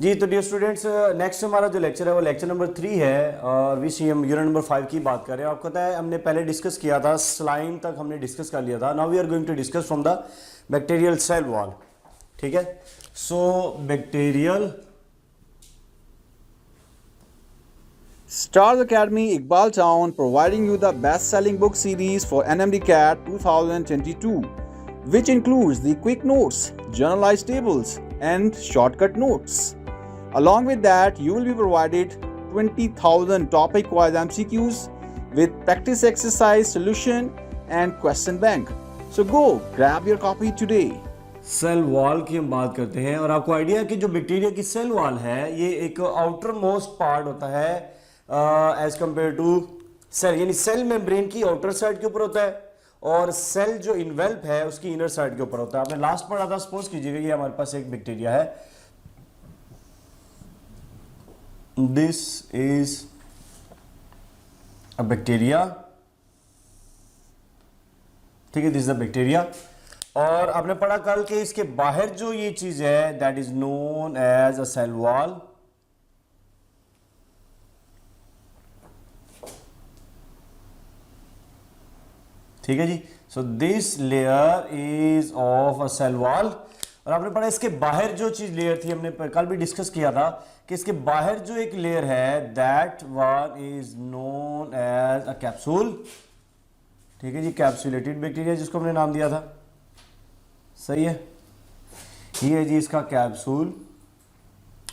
जी तो dear students, next हमारा जो लेक्चर है वो लेक्चर नंबर 3 है और विषय हम यूनिट नंबर 5 की बात कर रहे हैं। आपको पता है हमने पहले डिस्कस किया था, स्लाइम तक हमने डिस्कस कर लिया था। Now we are going to discuss from the bacterial cell wall. ठीक है, so bacterial Stars Academy, Iqbal Town, providing you the best-selling book series for NMD CAT 2022, which includes the quick notes, generalized tables, and shortcut notes. Along with that, you will be provided 20,000 topic-wise MCQs with practice exercise, solution, and question bank. So go grab your copy today. Cell wall की हम बात करते हैं और आपको idea है कि जो बैक्टीरिया की सेल वॉल है ये एक आउटर मोस्ट पार्ट होता है एज कंपेयर टू सेल, यानी सेल मेम्ब्रेन की आउटर साइड के ऊपर होता है और सेल जो इन्वेल्प है उसकी इनर साइड के ऊपर होता है। आपने लास्ट पढ़ा था, सपोज कीजिएगा ये हमारे पास एक बैक्टीरिया है, दिस इज अ बैक्टीरिया। ठीक है, दिस इज अ बैक्टीरिया और आपने पढ़ा कल के इसके बाहर जो ये चीज है that is known as a cell wall. ठीक है जी, so this layer is of a cell wall. और आपने पढ़ा इसके बाहर जो चीज लेयर थी, हमने कल भी डिस्कस किया था कि इसके बाहर जो एक लेयर है that one is known as a capsule. ठीक है जी, कैप्सुलेटेड बैक्टीरिया जिसको हमने नाम दिया था। सही है, ये है जी इसका कैप्सूल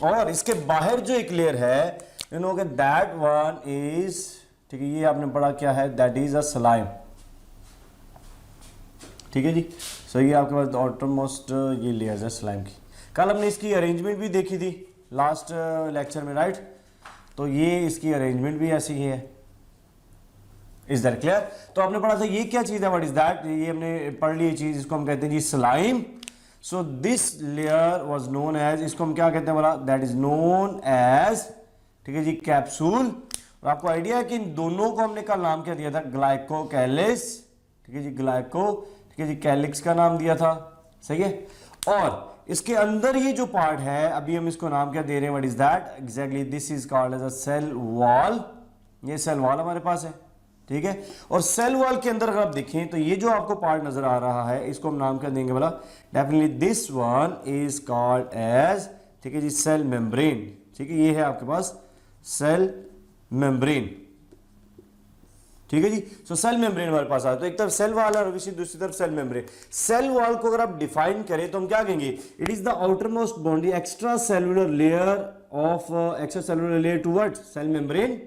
और इसके बाहर जो एक लेयर है यू नो कि दैट वन इज, ठीक है, ये आपने पढ़ा क्या है, दैट इज अ स्लाइम। ठीक है जी, सो ये आपके पास आउटरमोस्ट ये लेयर्स है स्लाइम की। कल हमने इसकी अरेंजमेंट भी देखी थी लास्ट लेक्चर में, राइट? तो ये इसकी अरेंजमेंट भी ऐसी ही है। Is that clear? तो आपने पढ़ा था ये क्या चीज है, व्हाट इज दैट, ये हमने पढ़ ली चीज, इसको हम कहते हैं जी slime. So this layer was known as, इसको हम क्या कहते हैं बोला, दैट इज नोन एज, ठीक है जी, कैप्सूल। और आपको आइडिया है कि इन दोनों को हमने कल नाम क्या दिया था, ग्लाइकोकैलिस। ठीक है जी, ग्लाइको, ठीक है जी, कैलिक्स का नाम दिया था। सही है, और इसके अंदर ये जो पार्ट है अभी हम इसको नाम क्या दे रहे हैं, what is that, exactly this is called as a cell wall. ये सेल वॉल हमारे पास है। ठीक है, और सेल वॉल के अंदर अगर आप देखें तो ये जो आपको पार्ट नजर आ रहा है इसको हम नाम क्या देंगे बोला, definitely this one is called as, ठीक है जी, सेल मेम्ब्रेन। ठीक है, ये है आपके पास सेल मेम्ब्रेन। ठीक है जी, सो सेल मेम्ब्रेन हमारे पास आता है, तो एक तरफ सेल वॉल है और दूसरी तरफ सेल मेम्ब्रेन। सेल वॉल को अगर आप डिफाइन करें तो हम क्या कहेंगे, it is the outer most boundary extra cellular layer of extra cellular layer to what, cell membrane,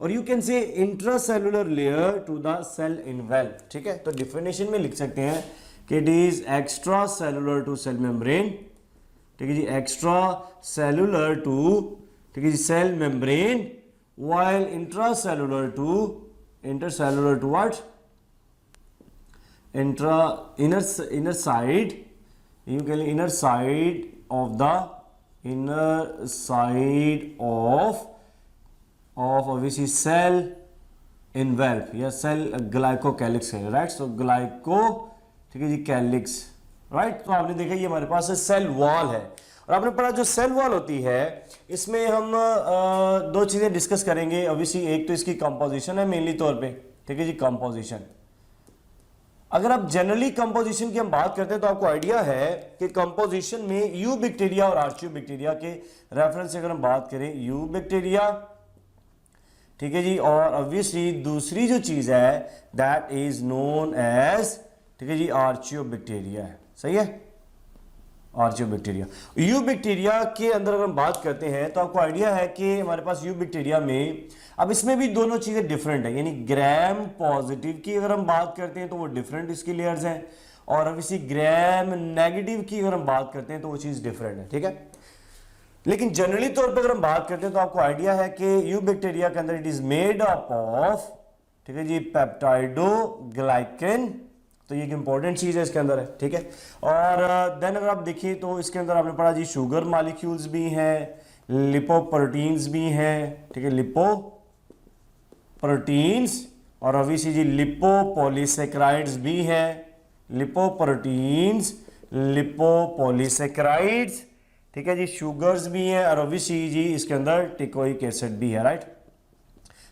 और you can say intracellular layer to the cell envelope. ठीक है, तो डिफिनेशन में लिख सकते हैं कि it is extra cellular to cell membrane. ठीक है जी, एक्स्ट्रा सेलुलर टू, ठीक है जी, cell membrane, while intracellular to, intercellular to what, inner side, you can inner side of the, inner side of obviously cell envelop या cell glycocalyx है, right? सो glyco, ठीक है जी, कैलिक्स, राइट? तो आपने देखा ये हमारे पास सेल वॉल है। और आपने पढ़ा जो सेल वॉल होती है इसमें हम दो चीजें डिस्कस करेंगे। ऑब्वियसली एक तो इसकी कंपोजिशन है मेनली तौर पे, ठीक है जी, कंपोजिशन। अगर आप जनरली कंपोजिशन की हम बात करते हैं तो आपको आइडिया है कि कंपोजिशन में यू बैक्टीरिया और आर्चियो बैक्टीरिया के रेफरेंस से अगर हम बात करें, यू बैक्टीरिया, ठीक है जी, और ऑब्वियसली दूसरी जो चीज है दैट इज नोन एज, ठीक है जी, आर्चियो बैक्टीरिया है। सही है, आर्चियो बैक्टीरिया। यू बैक्टीरिया के अंदर अगर हम बात करते हैं तो आपको आइडिया है कि हमारे पास यू बैक्टीरिया में, अब इसमें भी दोनों चीजें डिफरेंट है, यानी ग्राम पॉजिटिव की अगर हम बात करते हैं तो वो डिफरेंट इसकी लेयर्स हैं, और अब इसी ग्राम नेगेटिव की अगर हम बात करते हैं तो वो चीज डिफरेंट है। ठीक है, लेकिन जनरली तौर पे अगर हम बात करते हैं तो आपको आइडिया है कि यू बैक्टीरिया के अंदर it is made up of, ठीक है जी, पेप्टाइडोग्लाइकन। तो ये एक इंपॉर्टेंट चीज है इसके अंदर है। ठीक है, और देन अगर आप देखिए तो इसके अंदर आपने पढ़ा जी शुगर मॉलिक्यूल्स भी हैं, लिपोप्रोटीन्स भी हैं। ठीक है, लिपोप्रोटीन्स, और ऑब्वियसली जी लिपोपॉलीसेकेराइड्स भी हैं, लिपोप्रोटीन्स, लिपोपॉलीसेकेराइड्स, ठीक है जी, शुगर्स भी हैं और ऑब्वियसली जी इसके अंदर टिकोइक एसिड भी है, राइट।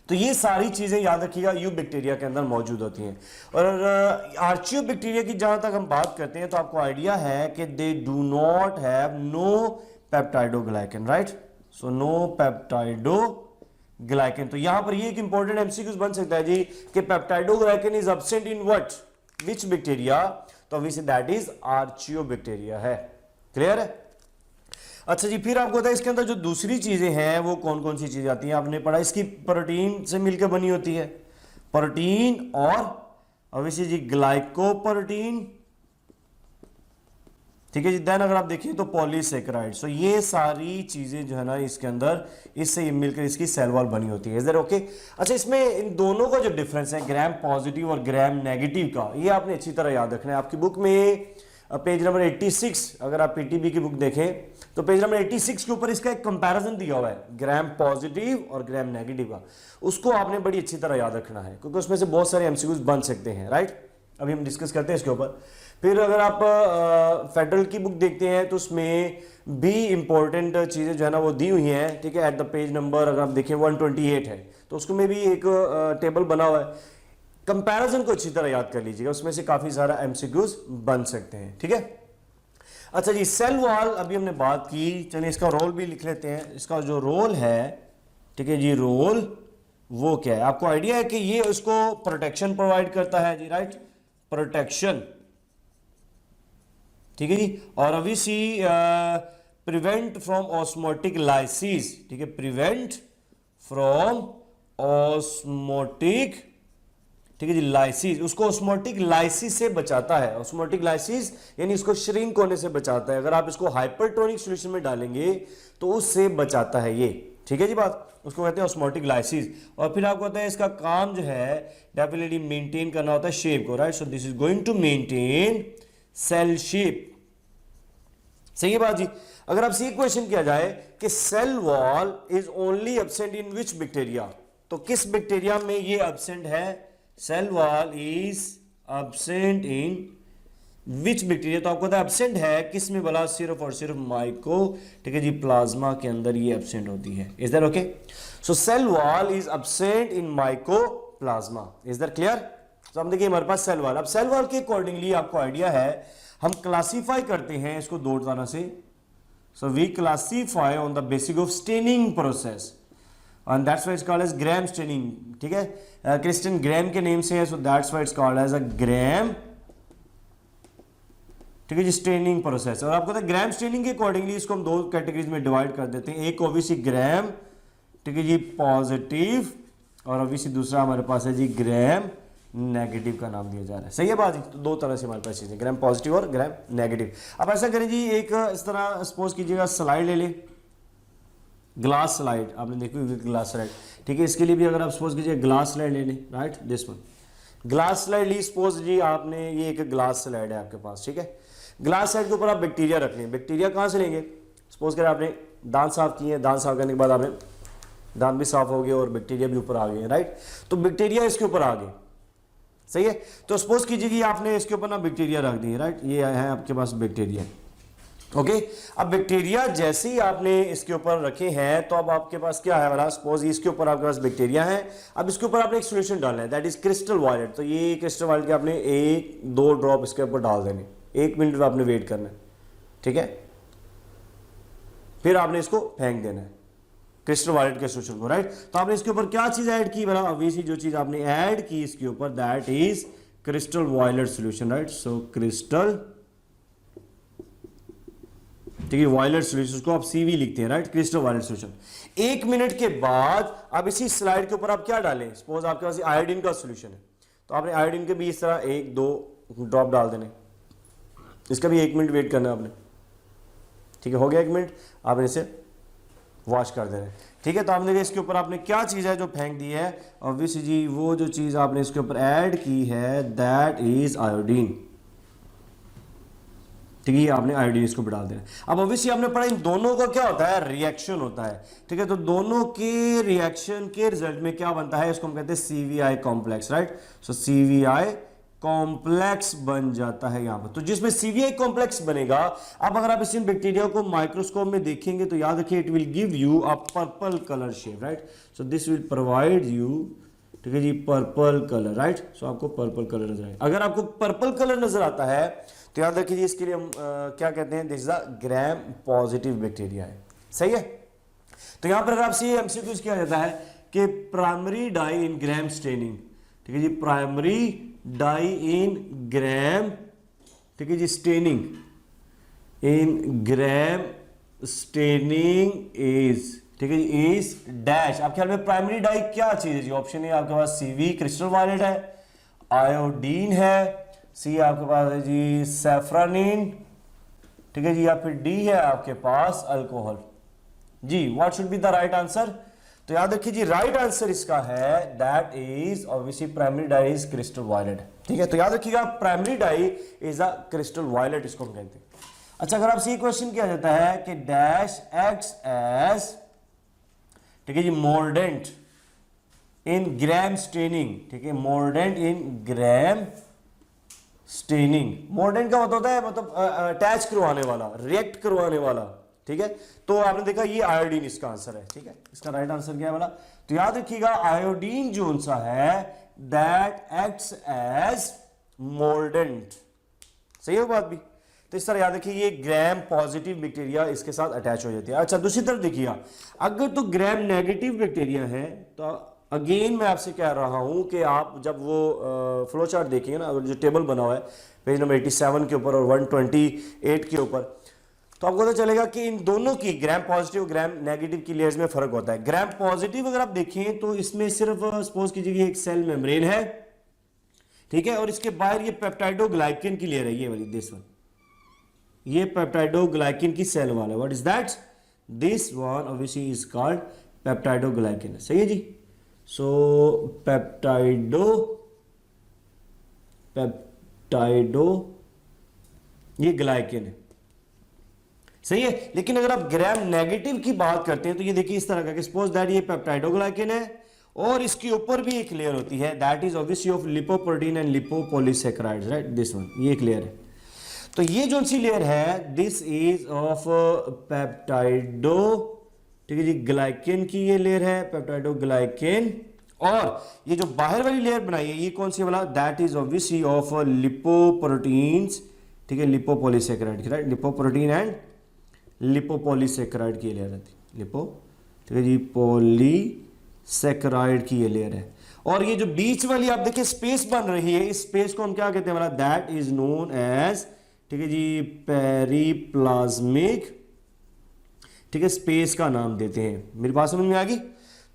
तो ये सारी चीजें याद रखिएगा यू बैक्टीरिया के अंदर मौजूद होती हैं। और आर्चियो बैक्टीरिया की जहां तक हम बात करते हैं तो आपको आइडिया है कि they do not have no peptidoglycan, right. So no peptidoglycan. तो यहां पर ये एक इंपॉर्टेंट एमसीक्यूज बन सकता है जी कि peptidoglycan is absent in what, which bacteria, तो obviously that is archaeo bacteria है। क्लियर है? अच्छा जी, फिर आपको पता है इसके अंदर जो दूसरी चीजें हैं वो कौन कौन सी चीजें आती हैं, आपने पढ़ा इसकी प्रोटीन से मिलकर बनी होती है, प्रोटीन और ऑब्वियसली जी ग्लाइकोप्रोटीन, ठीक है जी। देन अगर आप देखें तो पॉलीसेकेराइड। सो ये सारी चीजें जो है ना इसके अंदर इससे मिलकर इसकी सेल वॉल बनी होती है। Is that okay? अच्छा, इसमें इन दोनों का जो डिफरेंस है ग्राम पॉजिटिव और ग्राम नेगेटिव का, ये आपने अच्छी तरह याद रखना है। आपकी बुक में पेज नंबर 86, अगर आप पीटीबी की बुक देखें तो पेज नंबर 86 के ऊपर इसका एक कंपैरिजन दिया हुआ है ग्राम पॉजिटिव और ग्राम नेगेटिव का। उसको आपने बड़ी अच्छी तरह याद रखना है क्योंकि उसमें से बहुत सारे एमसीक्यूज बन सकते हैं, राइट। अभी हम डिस्कस करते हैं इसके ऊपर। फिर अगर आप फेडरल की बुक देखते हैं तो उसमें भी इंपॉर्टेंट चीजें जो है ना वो दी हुई हैं, ठीक है। एट द पेज नंबर अगर आप देखें 128 है तो उसको में भी एक टेबल बना हुआ है। कंपैरिजन को अच्छी तरह याद कर लीजिएगा, उसमें से काफी सारा एमसीक्यूज बन सकते हैं, ठीक है। अच्छा जी, सेल वॉल अभी हमने बात की, चलिए इसका रोल भी लिख लेते हैं। इसका जो रोल है, ठीक है जी, रोल वो क्या है, आपको आइडिया है कि ये उसको प्रोटेक्शन प्रोवाइड करता है जी, राइट, प्रोटेक्शन, ठीक है जी। और obviously prevent from osmotic lysis, ठीक है, प्रिवेंट फ्रॉम ऑस्मोटिक, ठीक है जी, लाइसिस, उसको ऑस्मोटिक लाइसिस से बचाता है। ऑस्मोटिक लाइसिस यानी इसको श्रिंक होने से बचाता है। अगर आप इसको हाइपरटोनिक सॉल्यूशन में डालेंगे तो उससे बचाता है ये, ठीक है जी बात, उसको कहते हैं ऑस्मोटिक लाइसिस। और फिर आपको पता है इसका काम जो है डेफिनेटली मेंटेन करना होता है शेप को, right. So this is going to maintain cell shape. सही है बात जी। अगर आपसे एक क्वेश्चन किया जाए कि cell wall is only absent in which bacteria, तो किस बैक्टीरिया में ये एब्सेंट है, cell wall is absent in which bacteria, तो आपको एब्सेंट है किस में बोला, सिर्फ और सिर्फ माइको, ठीक है जी, प्लाज्मा के अंदर ये एब्सेंट होती है। Is that okay? So cell wall is absent in mycoplasma. Is that clear? तो हम देखिए हमारे पास सेल वॉल, अब सेल वॉल के अकॉर्डिंगली आपको आइडिया है हम क्लासीफाई करते हैं इसको दो तरह से। So we classify on the basis of staining process and that's why it's called as Gram staining, ठीक है, क्रिस्टियन ग्राम के नेम से है, so that's why it's called as a Gram, ठीक है जी, स्टेनिंग प्रोसेस। और आपको पता है ग्राम स्टेनिंग के अकॉर्डिंगली इसको हम दो कैटेगरीज में डिवाइड कर देते हैं, एक ऑब्वियसली ग्राम, ठीक है जी, पॉजिटिव, और ऑब्वियसली दूसरा हमारे पास है जी ग्राम नेगेटिव का नाम दिया जा रहा है। सही है बात जी। तो दो तरह से हमारे पास चीजें, ग्राम पॉजिटिव और ग्राम नेगेटिव। अब ऐसा करें जी, एक इस तरह सपोज कीजिएगा स्लाइड ले लें, ग्लास स्लाइड, आपने देखी हुई ग्लास स्लाइड, ठीक है। इसके लिए भी अगर आप सपोज कीजिए ग्लास स्लाइड ले लें, right, this one glass slide ली, सपोज जी आपने ये एक ग्लास स्लाइड है आपके पास, ठीक है। ग्लास स्लाइड के ऊपर आप बैक्टीरिया रख लें। बैक्टीरिया कहाँ से लेंगे, सपोज करें आपने दांत साफ किए हैं, दांत साफ करने के बाद आपने दांत भी साफ हो गए और बैक्टीरिया भी ऊपर आ गए, राइट। तो बैक्टीरिया इसके ऊपर आ गए, सही है। तो सपोज कीजिए कि आपने इसके ऊपर ना बैक्टीरिया रख दिए, राइट, ये है आपके पास बैक्टीरिया, ओके। अब बैक्टीरिया जैसे ही आपने इसके ऊपर रखे हैं तो अब आपके पास क्या है वाला, सपोज इसके ऊपर आपके पास बैक्टीरिया है। अब इसके ऊपर आपने एक सॉल्यूशन डालना है, दैट इज क्रिस्टल वायलेट। तो ये क्रिस्टल वायलेट के आपने 1-2 ड्रॉप इसके ऊपर डाल देने, 1 मिनट आपने वेट करना है, ठीक है। फिर आपने इसको फेंक देना है क्रिस्टल वायलेट के सॉल्यूशन को, राइट। तो आपने इसके ऊपर क्या चीज ऐड की, बना ऑब्वियसली जो चीज आपने ऐड की इसके ऊपर that is crystal violet solution, right. So crystal, ठीक है, वायलेट सॉल्यूशन, उसको आप सीवी लिखते हैं, right, crystal violet solution. 1 minute के बाद अब इसी स्लाइड के ऊपर आप क्या डालें, सपोज आपके पास आयोडीन का सॉल्यूशन है, तो आपने आयोडीन के भी इस तरह 1-2 ड्रॉप डाल देने, इसका भी 1 मिनट वेट करना है आपने, ठीक है। हो गया 1 मिनट, आपने इसे वॉश कर देना, ठीक है। तो आपने इसके ऊपर आपने क्या चीज़ है जो फेंक दी है, ऑब्वियसली जी वो जो चीज़ आपने इसके ऊपर ऐड की है दैट इज आयोडीन, ठीक है। आपने आयोडीन इसको भी डाल देना। अब ऑब्वियसली आपने पढ़ा इन दोनों का क्या होता है, रिएक्शन होता है, ठीक है। तो दोनों के रिएक्शन के रिजल्ट में क्या बनता है, इसको हम कहते हैं CVI कॉम्प्लेक्स, राइट। सो CVI कॉम्प्लेक्स बन जाता है यहां पर। तो जिसमें सीवीआई कॉम्प्लेक्स बनेगा, अब अगर आप इस बैक्टीरिया को माइक्रोस्कोप में देखेंगे तो याद रखिए it will give you a purple colour shape, right. So this will provide you, ठीक है जी, पर्पल कलर, राइट। सो आपको पर्पल कलर नजर आएगा। अगर आपको पर्पल कलर नजर आता है तो याद रखिए इसके लिए हम क्या कहते हैं, this is the gram positive bacteria है, सही है। तो यहां पर अगर आपसे ये एमसीक्यूज किया जाता है कि primary dye in gram staining, ठीक है जी, प्राइमरी डाई इन ग्राम, ठीक है जी, staining, in gram staining is, ठीक है जी, इज डैश। आपके ख्याल में प्राइमरी डाई क्या चीज है जी? ऑप्शन ए आपके पास सीवी क्रिस्टल वायलेट है, आयोडीन है, सी आपके पास है जी सैफ्रानिन, ठीक है जी, या फिर डी है आपके पास अल्कोहल। जी what should be the right answer? तो याद रखिए जी राइट आंसर इसका है that is obviously primary dye is crystal violet, ठीक है। तो याद रखिएगा primary dye is a crystal violet, इसको हम कहते हैं। अच्छा, अगर आपसे ये क्वेश्चन किया जाता है कि डैश एक्ट्स एज, ठीक है जी, मोर्डेंट इन ग्राम स्टेनिंग, ठीक है, मोर्डेंट इन ग्राम स्टेनिंग। मोर्डेंट का मतलब होता है मतलब अटैच करवाने वाला, रिएक्ट करवाने वाला, ठीक है। तो आपने देखा ये आयोडीन इसका आंसर है, ठीक है। इसका राइट आंसर क्या है वाला? तो याद रखिएगा आयोडीन जो सा है दैट एक्ट्स एज मोर्डेंट, सही है बात भी। तो इस तरह याद रखिए ये ग्राम पॉजिटिव बैक्टीरिया इसके साथ अटैच हो जाती है। अच्छा, दूसरी तरफ देखिएगा अगर तो ग्राम नेगेटिव बैक्टीरिया है तो अगेन मैं आपसे कह रहा हूं कि आप जब वो फ्लो चार्ट देखिए ना, जो टेबल बना हुआ है पेज नंबर 87 के ऊपर और 128 के ऊपर, तो आपको पता चलेगा कि इन दोनों की ग्राम पॉजिटिव और ग्राम नेगेटिव की लेयर्स में फर्क होता है। ग्राम पॉजिटिव अगर आप देखें तो इसमें सिर्फ सपोज कीजिए एक सेल मेम्ब्रेन है, ठीक है, और इसके बाहर ये पेप्टाइडोग्लाइकन की लेयर है, ये वाली दिस वन, ये पेप्टाइडोग्लाइकन की सेल वाला है। What is that? This one obviously is called peptidoglycan, सही है जी। सो पेप्टाइडो ये ग्लाइकन है, सही है। लेकिन अगर आप ग्राम नेगेटिव की बात करते हैं तो ये देखिए इस तरह का, सपोज दैट ये पेप्टाइडोग्लाइकन है और इसके ऊपर भी एक लेयर होती है that is obviously of lipoprotein and lipopolysaccharides, right, this one, ये एक लेयर है। तो ये जो सी लेयर है दिस इज ऑफ पेप्टाइडो, ठीक है जी, ग्लाइकन की ये लेयर है, पेप्टाइडोग्लाइकन। और ये जो बाहर वाली लेयर बनाई है ये कौन सी वाला? That is obviously of lipoproteins, ठीक है, लिपोपॉलीसैकेराइड, राइट, लिपोप्रोटीन एंड लिपोपॉलीसैकेराइड की लेयर है, लिपो, ठीक है जी, पॉलीसैकेराइड की ये लेयर है। और ये जो बीच वाली आप देखिए स्पेस बन रही है, इस स्पेस को हम क्या कहते हैं? दैट इज नोन एज, ठीक है जी, पेरिप्लाज्मिक, ठीक है, स्पेस का नाम देते हैं। मेरी बात समझ में आ गई?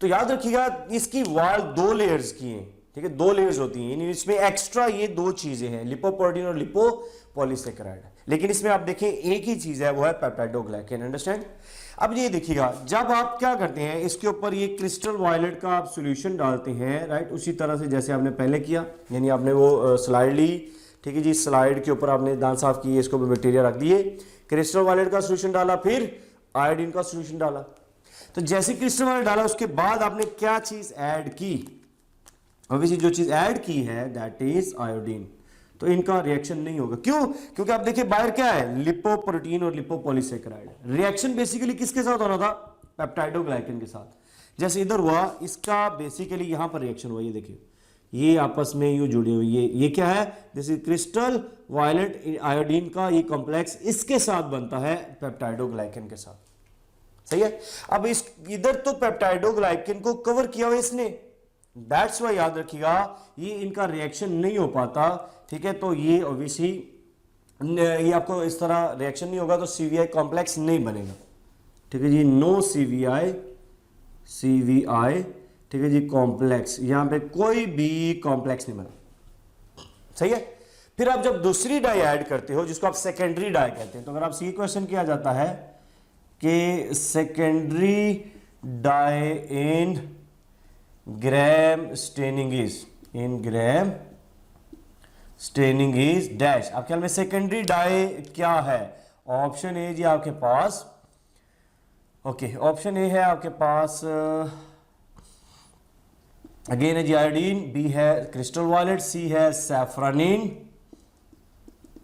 तो याद रखिएगा इसकी वॉल 2 लेयर्स की हैं, ठीक है, 2 लेयर्स होती हैं, इसमें एक्स्ट्रा ये 2 चीजें हैं, लिपोप्रोटीन और लिपोपॉलीसैकेराइड। लेकिन इसमें आप देखें एक ही चीज है, वो है पेप्टाइडोग्लाइकन, अंडरस्टैंड। अब ये देखिएगा जब आप क्या करते हैं इसके ऊपर ये क्रिस्टल वायलेट का आप सॉल्यूशन डालते हैं, राइट, उसी तरह से जैसे आपने पहले किया, यानी आपने वो स्लाइड ली, ठीक है जी, स्लाइड के ऊपर आपने दांत साफ किए, इसको बैक्टीरिया रख दिए, क्रिस्टल वायलेट का सॉल्यूशन डाला, फिर आयोडीन का सॉल्यूशन डाला। तो जैसे क्रिस्टल वायलेट डाला उसके बाद आपने क्या चीज ऐड की? ऑब्वियसली जो चीज ऐड की है दैट इज आयोडीन। तो इनका रिएक्शन नहीं होगा, क्यों? क्योंकि आप देखिए बाहर क्या है? लिपोप्रोटीन और लिपोपॉलीसैकेराइड। रिएक्शन बेसिकली किसके साथ होना था? पेप्टाइडोग्लाइकन के साथ। जैसे इधर हुआ इसका बेसिकली यहां पर रिएक्शन हुआ, ये देखिए ये आपस में यूं जुड़ी हुई, ये क्या है? This is crystal violet iodine का ये कॉम्प्लेक्स इसके साथ बनता है पेप्टाइडोग्लाइकन के साथ, सही है। अब इस इधर तो पेप्टाइडोग्लाइकन को कवर किया हुआ इसने, दैट्स वाई याद रखिएगा ये इनका रिएक्शन नहीं हो पाता, ठीक है। तो ये ऑब्वियसली ये आपको इस तरह रिएक्शन नहीं होगा तो सीवीआई कॉम्प्लेक्स नहीं बनेगा, ठीक है जी, नो सीवीआई, ठीक है जी, कॉम्प्लेक्स, यहां पे कोई भी कॉम्प्लेक्स नहीं बना, सही है। फिर आप जब दूसरी डाई ऐड करते हो जिसको आप सेकेंडरी डाई कहते हैं, तो अगर आपसे ये क्वेश्चन किया जाता है कि secondary dye in gram staining is dash, आपके ख्याल में सेकेंडरी डाई क्या है? ऑप्शन ए जी आपके पास, ओके, ऑप्शन ए है आपके पास अगेन है जी आयोडीन, बी है क्रिस्टल वायलेट, सी है सैफ्रानिन,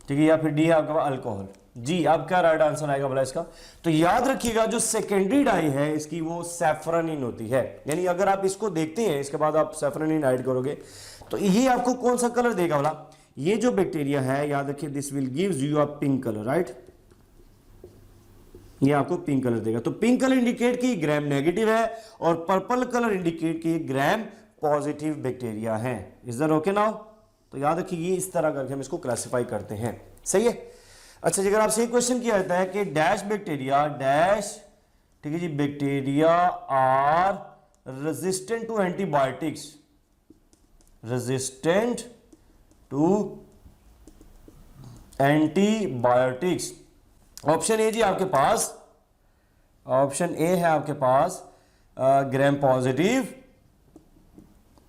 ठीक है, या फिर डी है आपका अल्कोहल। जी अब क्या राइट आंसर आएगा बोला इसका? तो याद रखिएगा जो सेकेंडरी डाई है इसकी वो सैफ्रानिन होती है, यानी अगर आप इसको देखते हैं इसके बाद आप सैफ्रानिन ऐड करोगे तो ये आपको कौन सा कलर देगा बोला? ये जो बैक्टीरिया है याद रखिए this will gives you a pink colour, right, ये आपको पिंक कलर देगा। तो पिंक कलर इंडिकेट कि ग्राम नेगेटिव है और पर्पल कलर इंडिकेट कि ग्राम पॉजिटिव बैक्टीरिया है। Is that okay now? तो याद रखिए ये इस तरह करके हम इसको क्लासिफाई करते हैं, सही है। अच्छा जी, अगर आपसे एक क्वेश्चन किया जाता है कि डैश बैक्टीरिया डैश, ठीक है जी, bacteria are resistant to antibiotics, resistant to antibiotics. Option A जी आपके पास, ऑप्शन ए है आपके पास ग्राम पॉजिटिव,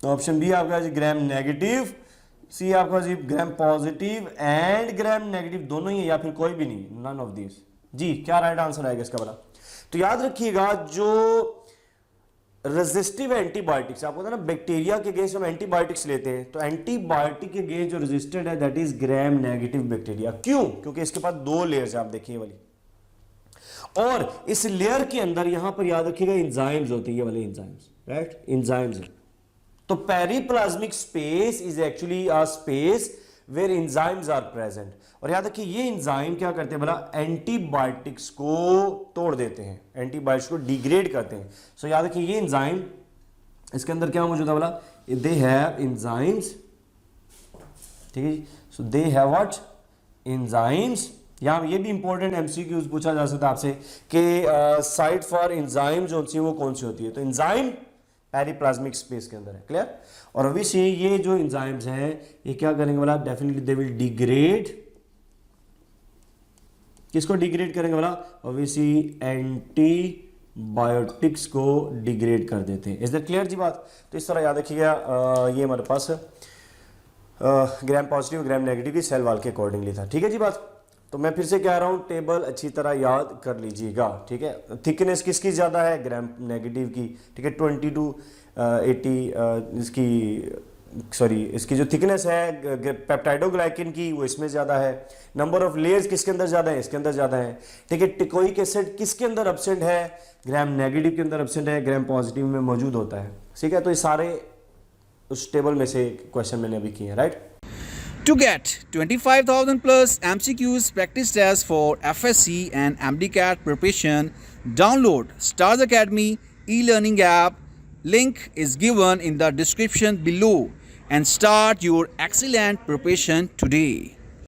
ऑप्शन बी आपका जी ग्राम नेगेटिव, सी आपका जी gram positive and gram negative, दोनों ही है या फिर कोई भी नहीं, नन ऑफ दिस। जी क्या राइट आंसर आएगा इसका बड़ा? तो याद रखिएगा जो रेजिस्टिव एंटीबायोटिक्स, आपको पता है ना बैक्टीरिया के अगेंस्ट हम एंटीबायोटिक्स लेते हैं, तो एंटीबायोटिक के अगेंस्ट जो रेजिस्टेंट है that is gram negative bacteria. क्यों? क्योंकि इसके पास दो लेयर्स है, आप देखिए वाली, और इस लेयर के अंदर यहां पर याद रखिएगा एंजाइम्स होती है, ये वाले एंजाइम्स, राइट, एंजाइम्स। तो periplasmic space is actually a space where enzymes are present. और याद रखिए ये एंजाइम क्या करते हैं बोला? एंटीबायोटिक्स को तोड़ देते हैं, एंटीबायोटिक्स को डिग्रेड करते हैं। सो याद रखिए ये एंजाइम, इसके अंदर क्या मौजूद है बोला? दे हैव एंजाइम्स, ठीक है जी, सो दे हैव व्हाट? एंजाइम्स। यहाँ ये भी इंपॉर्टेंट एमसीक्यूज पूछा जा सकता है आपसे कि साइट फॉर एंजाइम जो होती है वो कौन सी होती है? तो एंजाइम पेरिप्लाज्मिक स्पेस के अंदर है, क्लियर। और ऑब्वियसली ये जो एंजाइम्स हैं ये क्या करेंगे बोला? डेफिनेटली दे विल डिग्रेड, किसको डिग्रेड करेंगे बोला? ऑब्वियसली एंटीबायोटिक्स को डिग्रेड कर देते हैं। इज दैट क्लियर जी बात? तो इस तरह याद रखिएगा ये हमारे पास ग्राम पॉजिटिव ग्राम नेगेटिव की सेल वाल के अकॉर्डिंगली था, ठीक है जी बात। तो मैं फिर से कह रहा हूँ टेबल अच्छी तरह याद कर लीजिएगा, ठीक है। थिकनेस किसकी ज़्यादा है? ग्राम नेगेटिव की, ठीक है, 20 to 80 इसकी जो थिकनेस है पेप्टाइडोग्लाइकिन की वो इसमें ज़्यादा है। नंबर ऑफ लेयर्स किसके अंदर ज़्यादा है? इसके अंदर ज़्यादा है, ठीक है। टिकोइक एसिड किसके अंदर एब्सेंट है? ग्राम नेगेटिव के अंदर एब्सेंट है, ग्राम पॉजिटिव में मौजूद होता है, ठीक है। तो ये सारे उस टेबल में से क्वेश्चन मैंने अभी किए हैं, right. To get 25,000 plus MCQs practice tests for FSC and MDCAT preparation, download Stars Academy e-learning app. Link is given in the description below and start your excellent preparation today.